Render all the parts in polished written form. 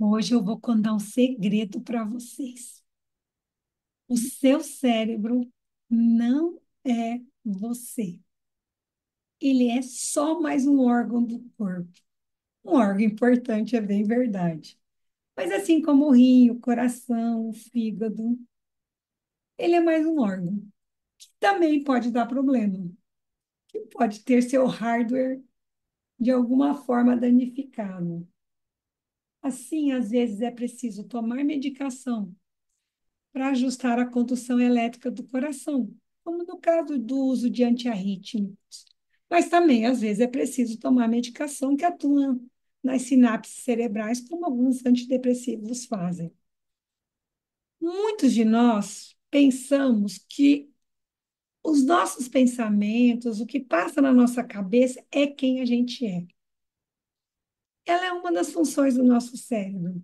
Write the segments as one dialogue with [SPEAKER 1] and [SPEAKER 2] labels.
[SPEAKER 1] Hoje eu vou contar um segredo para vocês. O seu cérebro não é você. Ele é só mais um órgão do corpo. Um órgão importante, é bem verdade. Mas assim como o rim, o coração, o fígado, ele é mais um órgão que também pode dar problema, que pode ter seu hardware de alguma forma danificado. Assim, às vezes é preciso tomar medicação para ajustar a condução elétrica do coração, como no caso do uso de antiarrítmicos. Mas também, às vezes, é preciso tomar medicação que atua nas sinapses cerebrais, como alguns antidepressivos fazem. Muitos de nós pensamos que os nossos pensamentos, o que passa na nossa cabeça, é quem a gente é. Ela é uma das funções do nosso cérebro,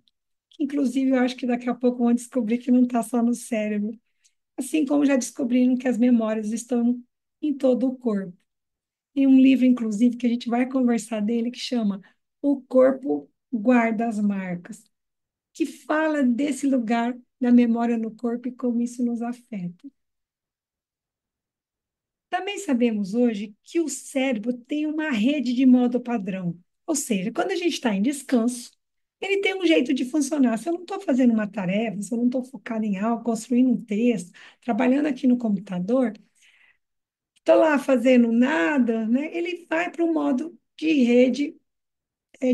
[SPEAKER 1] que inclusive eu acho que daqui a pouco vão descobrir que não está só no cérebro. Assim como já descobriram que as memórias estão em todo o corpo. Tem um livro, inclusive, que a gente vai conversar dele, que chama O Corpo Guarda as Marcas, que fala desse lugar da memória no corpo e como isso nos afeta. Também sabemos hoje que o cérebro tem uma rede de modo padrão, ou seja, quando a gente está em descanso, ele tem um jeito de funcionar. Se eu não estou fazendo uma tarefa, se eu não estou focado em algo, construindo um texto, trabalhando aqui no computador, estou lá fazendo nada, né? Ele vai para o modo de rede,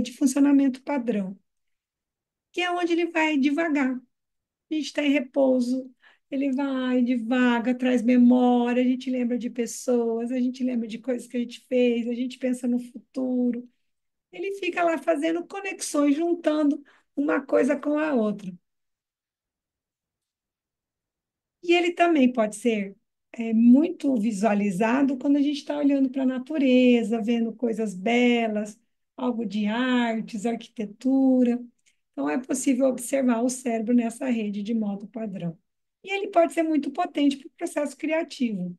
[SPEAKER 1] de funcionamento padrão, que é onde ele vai devagar. A gente está em repouso, ele vai devagar, traz memória, a gente lembra de pessoas, a gente lembra de coisas que a gente fez, a gente pensa no futuro. Ele fica lá fazendo conexões, juntando uma coisa com a outra. E ele também pode ser muito visualizado quando a gente está olhando para a natureza, vendo coisas belas, algo de artes, arquitetura. Então, é possível observar o cérebro nessa rede de modo padrão. E ele pode ser muito potente para o processo criativo,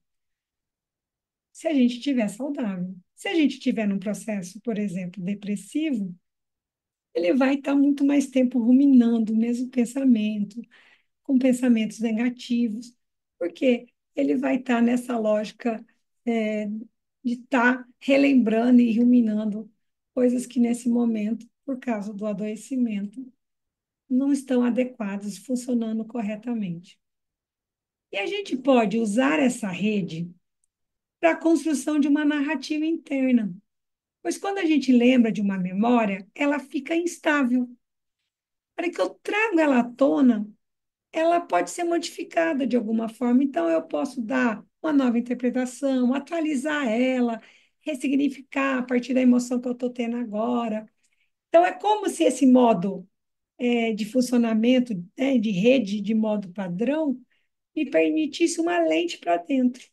[SPEAKER 1] se a gente estiver saudável. Se a gente estiver num processo, por exemplo, depressivo, ele vai estar muito mais tempo ruminando o mesmo pensamento, com pensamentos negativos, porque ele vai estar nessa lógica é, de estar relembrando e ruminando coisas que nesse momento, por causa do adoecimento, não estão adequadas, funcionando corretamente. E a gente pode usar essa rede para a construção de uma narrativa interna, pois quando a gente lembra de uma memória, ela fica instável. Para que eu traga ela à tona, ela pode ser modificada de alguma forma. Então, eu posso dar uma nova interpretação, atualizar ela, ressignificar a partir da emoção que eu estou tendo agora. Então, é como se esse modo de funcionamento, de rede de modo padrão, me permitisse uma lente para dentro.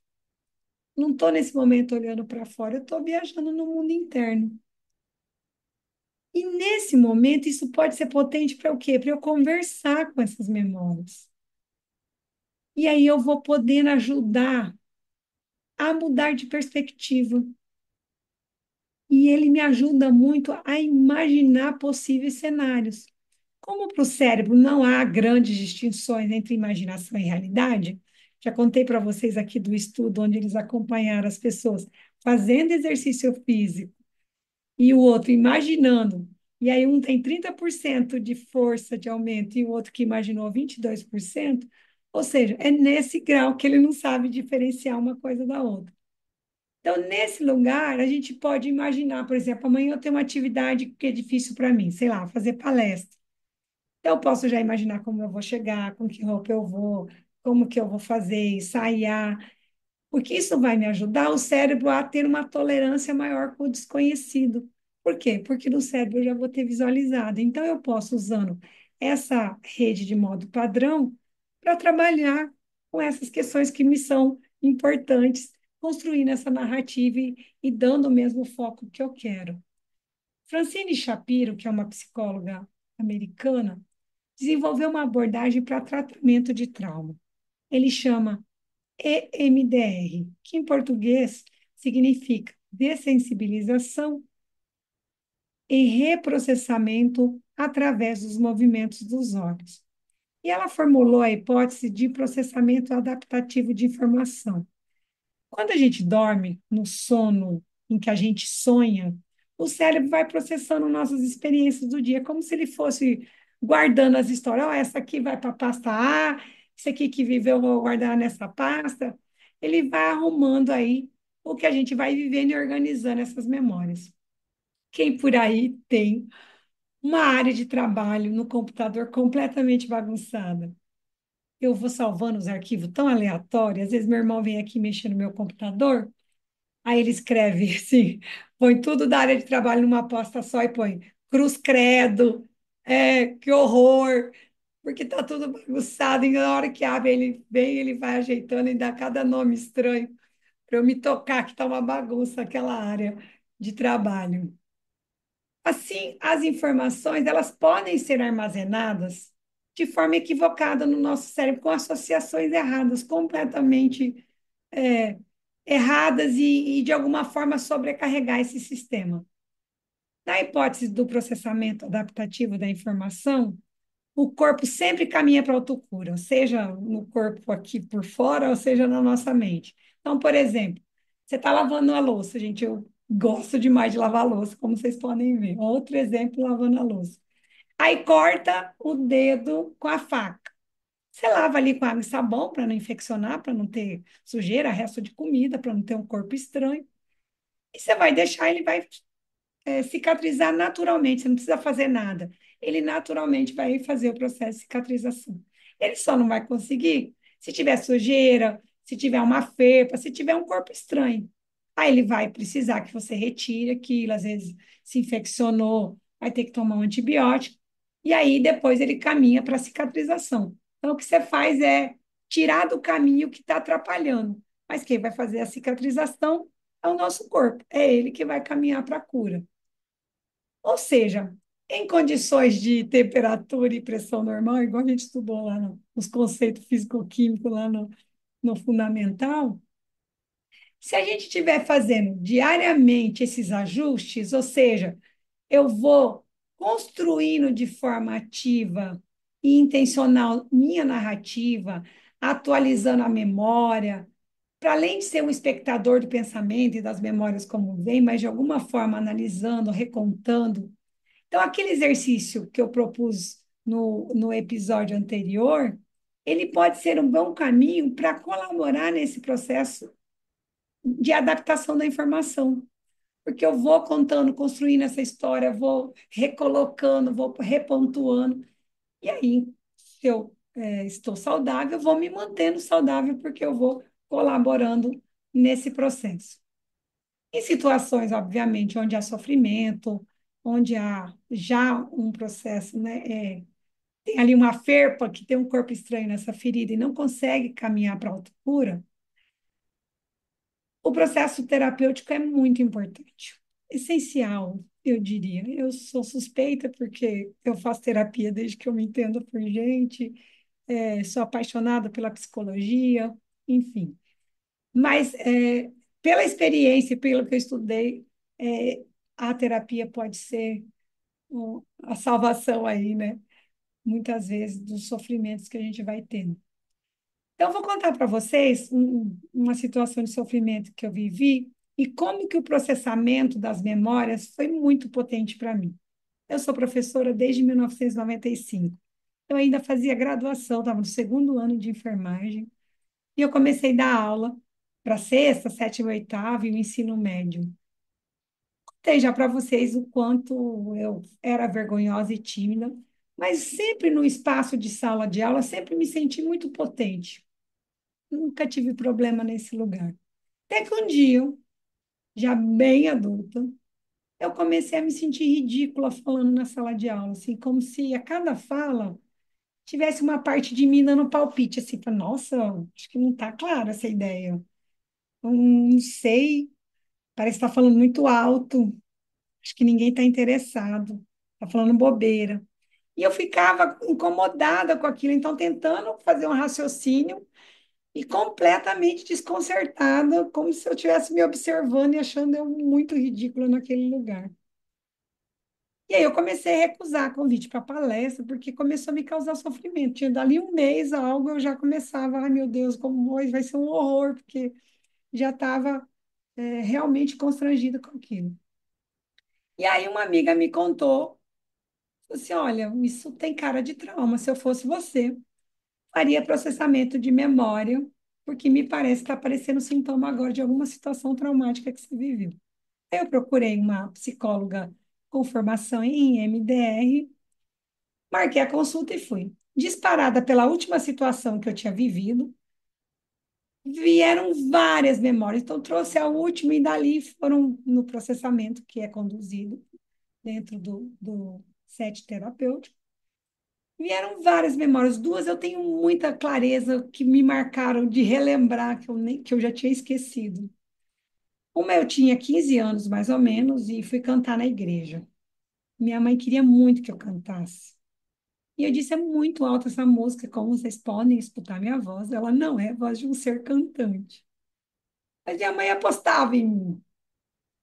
[SPEAKER 1] Não estou nesse momento olhando para fora, eu estou viajando no mundo interno. E nesse momento, isso pode ser potente para o quê? Para eu conversar com essas memórias. E aí eu vou poder ajudar a mudar de perspectiva. E ele me ajuda muito a imaginar possíveis cenários. Como para o cérebro não há grandes distinções entre imaginação e realidade, já contei para vocês aqui do estudo onde eles acompanharam as pessoas fazendo exercício físico e o outro imaginando. E aí um tem 30% de força de aumento e o outro que imaginou 22%. Ou seja, é nesse grau que ele não sabe diferenciar uma coisa da outra. Então, nesse lugar, a gente pode imaginar, por exemplo, amanhã eu tenho uma atividade que é difícil para mim, sei lá, fazer palestra. Então, eu posso já imaginar como eu vou chegar, com que roupa eu vou, como que eu vou fazer, ensaiar, porque isso vai me ajudar o cérebro a ter uma tolerância maior com o desconhecido. Por quê? Porque no cérebro eu já vou ter visualizado. Então, eu posso, usando essa rede de modo padrão, para trabalhar com essas questões que me são importantes, construindo essa narrativa e dando o mesmo foco que eu quero. Francine Shapiro, que é uma psicóloga americana, desenvolveu uma abordagem para tratamento de trauma. Ele chama EMDR, que em português significa dessensibilização e reprocessamento através dos movimentos dos olhos. E ela formulou a hipótese de processamento adaptativo de informação. Quando a gente dorme, no sono em que a gente sonha, o cérebro vai processando nossas experiências do dia, como se ele fosse guardando as histórias. Oh, essa aqui vai para a pasta A, esse aqui que viveu, eu vou guardar nessa pasta. Ele vai arrumando aí o que a gente vai vivendo e organizando essas memórias. Quem por aí tem uma área de trabalho no computador completamente bagunçada? Eu vou salvando os arquivos tão aleatórios. Às vezes meu irmão vem aqui mexer no meu computador, aí ele escreve assim, põe tudo da área de trabalho numa pasta só e põe cruz credo, que horror, porque tá tudo bagunçado, e na hora que abre ele vem, ele vai ajeitando e dá cada nome estranho para eu me tocar que tá uma bagunça aquela área de trabalho. Assim, as informações, elas podem ser armazenadas de forma equivocada no nosso cérebro, com associações erradas, completamente é, erradas de alguma forma, sobrecarregar esse sistema. Na hipótese do processamento adaptativo da informação, o corpo sempre caminha para a autocura, seja no corpo aqui por fora, ou seja na nossa mente. Então, por exemplo, você está lavando a louça, gente, eu gosto demais de lavar a louça, como vocês podem ver. Outro exemplo, lavando a louça. Aí corta o dedo com a faca. Você lava ali com água e sabão para não infeccionar, para não ter sujeira, resto de comida, para não ter um corpo estranho. E você vai deixar, ele vai cicatrizar naturalmente, você não precisa fazer nada. Ele naturalmente vai fazer o processo de cicatrização. Ele só não vai conseguir se tiver sujeira, se tiver uma felpa, se tiver um corpo estranho. Aí ele vai precisar que você retire aquilo, às vezes se infeccionou, vai ter que tomar um antibiótico, e aí depois ele caminha para a cicatrização. Então, o que você faz é tirar do caminho o que está atrapalhando. Mas quem vai fazer a cicatrização é o nosso corpo, é ele que vai caminhar para a cura. Ou seja, em condições de temperatura e pressão normal, igual a gente estudou lá nos conceitos físico-químicos, lá no fundamental, se a gente estiver fazendo diariamente esses ajustes, ou seja, eu vou construindo de forma ativa e intencional minha narrativa, atualizando a memória, para além de ser um espectador do pensamento e das memórias como vem, mas de alguma forma analisando, recontando. Então, aquele exercício que eu propus no episódio anterior, ele pode ser um bom caminho para colaborar nesse processo de adaptação da informação, porque eu vou contando, construindo essa história, vou recolocando, vou repontuando, e aí, se eu estou saudável, eu vou me mantendo saudável, porque eu vou colaborando nesse processo. Em situações, obviamente, onde há sofrimento, onde há já um processo, né? Tem ali uma ferpa que tem um corpo estranho nessa ferida e não consegue caminhar para a autocura, o processo terapêutico é muito importante, essencial, eu diria. Eu sou suspeita porque eu faço terapia desde que eu me entendo por gente, sou apaixonada pela psicologia, enfim. Mas, pela experiência e pelo que eu estudei, a terapia pode ser a salvação aí, né? Muitas vezes dos sofrimentos que a gente vai tendo. Então, eu vou contar para vocês uma situação de sofrimento que eu vivi e como que o processamento das memórias foi muito potente para mim. Eu sou professora desde 1995. Eu ainda fazia graduação, estava no segundo ano de enfermagem, e eu comecei a dar aula para sexta, sétima, oitava e o ensino médio. Contei já para vocês o quanto eu era vergonhosa e tímida, mas sempre no espaço de sala de aula, sempre me senti muito potente. Nunca tive problema nesse lugar. Até que um dia, já bem adulta, eu comecei a me sentir ridícula falando na sala de aula, assim, como se a cada fala tivesse uma parte de mim dando palpite, assim, para, nossa, acho que não está clara essa ideia. Não sei, parece que está falando muito alto, acho que ninguém está interessado, está falando bobeira. E eu ficava incomodada com aquilo, então tentando fazer um raciocínio e completamente desconcertada, como se eu estivesse me observando e achando eu muito ridícula naquele lugar. E aí eu comecei a recusar convite para palestra, porque começou a me causar sofrimento. Tinha dali um mês algo, eu já começava, ai meu Deus, como hoje vai ser um horror, porque já estava realmente constrangida com aquilo. E aí uma amiga me contou, assim, olha, isso tem cara de trauma, se eu fosse você, faria processamento de memória, porque me parece que está aparecendo sintoma agora de alguma situação traumática que você viveu. Aí eu procurei uma psicóloga com formação em MDR, marquei a consulta e fui. Disparada pela última situação que eu tinha vivido, vieram várias memórias. Então, trouxe a última e dali foram no processamento que é conduzido dentro do set terapêutico. Vieram várias memórias. Duas eu tenho muita clareza que me marcaram de relembrar que eu já tinha esquecido. Uma eu tinha 15 anos, mais ou menos, e fui cantar na igreja. Minha mãe queria muito que eu cantasse. E eu disse, é muito alta essa música, como vocês podem escutar minha voz. Ela não é a voz de um ser cantante. Mas minha mãe apostava em mim.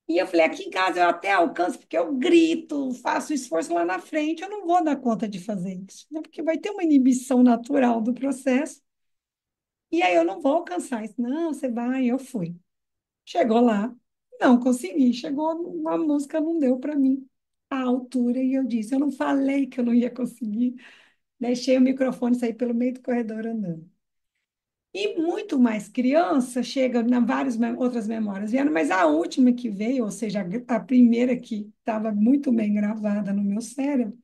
[SPEAKER 1] E eu falei, aqui em casa eu até alcanço, porque eu grito, faço esforço lá na frente, eu não vou dar conta de fazer isso, né? Porque vai ter uma inibição natural do processo, e aí eu não vou alcançar isso. Não, você vai, eu fui. Chegou lá, não consegui. Chegou, uma música não deu para mim a altura, e eu disse, eu não falei que eu não ia conseguir. Deixei o microfone sair pelo meio do corredor andando. E muito mais criança, chega na várias outras memórias vieram, mas a última que veio, ou seja, a primeira que estava muito bem gravada no meu cérebro,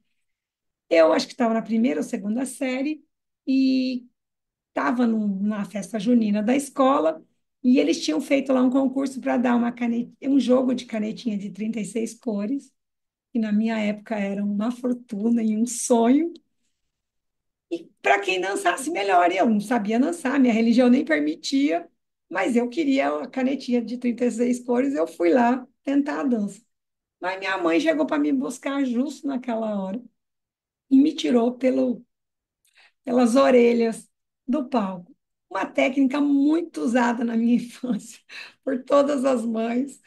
[SPEAKER 1] eu acho que estava na primeira ou segunda série e estava na festa junina da escola e eles tinham feito lá um concurso para dar um jogo de canetinha de 36 cores, que na minha época era uma fortuna e um sonho. E para quem dançasse melhor, e eu não sabia dançar, minha religião nem permitia, mas eu queria a canetinha de 36 cores, eu fui lá tentar a dança. Mas minha mãe chegou para me buscar justo naquela hora e me tirou pelas orelhas do palco. Uma técnica muito usada na minha infância por todas as mães.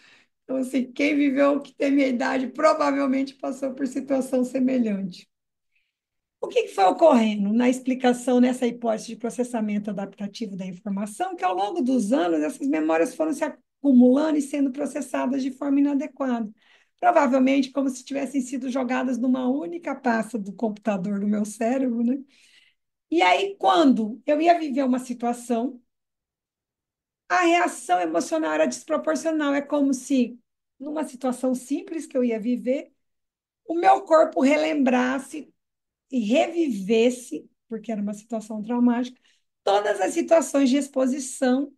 [SPEAKER 1] Então, assim, quem viveu, que tem minha idade, provavelmente passou por situação semelhante. O que foi ocorrendo na explicação nessa hipótese de processamento adaptativo da informação? Que ao longo dos anos, essas memórias foram se acumulando e sendo processadas de forma inadequada. Provavelmente como se tivessem sido jogadas numa única pasta do computador do meu cérebro, né? E aí, quando eu ia viver uma situação, a reação emocional era desproporcional. É como se, numa situação simples que eu ia viver, o meu corpo relembrasse e revivesse, porque era uma situação traumática, todas as situações de exposição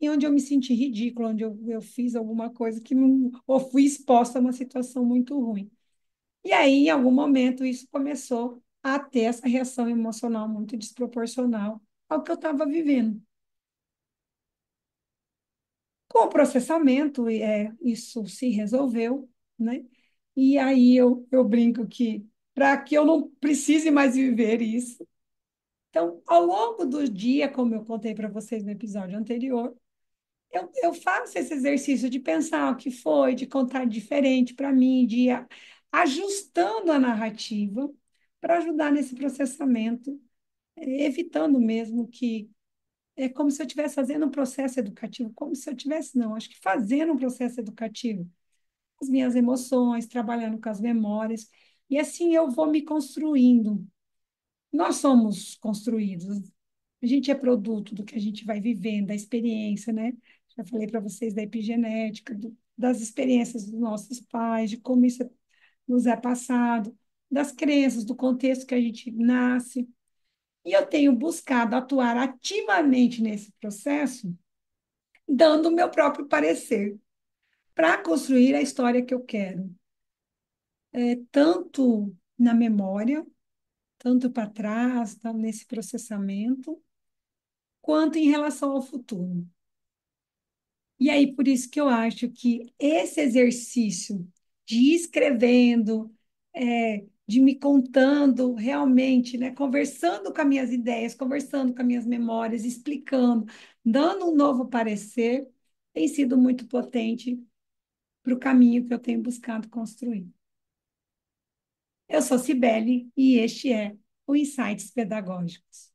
[SPEAKER 1] e onde eu me senti ridícula, onde eu fiz alguma coisa que não, ou fui exposta a uma situação muito ruim. E aí, em algum momento, isso começou a ter essa reação emocional muito desproporcional ao que eu estava vivendo. Com o processamento, isso se resolveu, né? E aí eu brinco que para que eu não precise mais viver isso, então, ao longo do dia, como eu contei para vocês no episódio anterior, eu faço esse exercício de pensar o que foi, de contar diferente para mim, de ir ajustando a narrativa para ajudar nesse processamento, evitando mesmo que é como se eu estivesse fazendo um processo educativo, como se eu tivesse, não, acho que fazendo um processo educativo, as minhas emoções, trabalhando com as memórias, e assim eu vou me construindo. Nós somos construídos, a gente é produto do que a gente vai vivendo, da experiência, né? Já falei para vocês da epigenética, das experiências dos nossos pais, de como isso nos é passado, das crenças, do contexto que a gente nasce. E eu tenho buscado atuar ativamente nesse processo, dando o meu próprio parecer, para construir a história que eu quero, tanto na memória, tanto para trás, tá, nesse processamento, quanto em relação ao futuro. E aí, por isso que eu acho que esse exercício de ir escrevendo, de me contando realmente, né, conversando com as minhas ideias, conversando com as minhas memórias, explicando, dando um novo parecer, tem sido muito potente para o caminho que eu tenho buscado construir. Eu sou Cibele e este é o Insights Pedagógicos.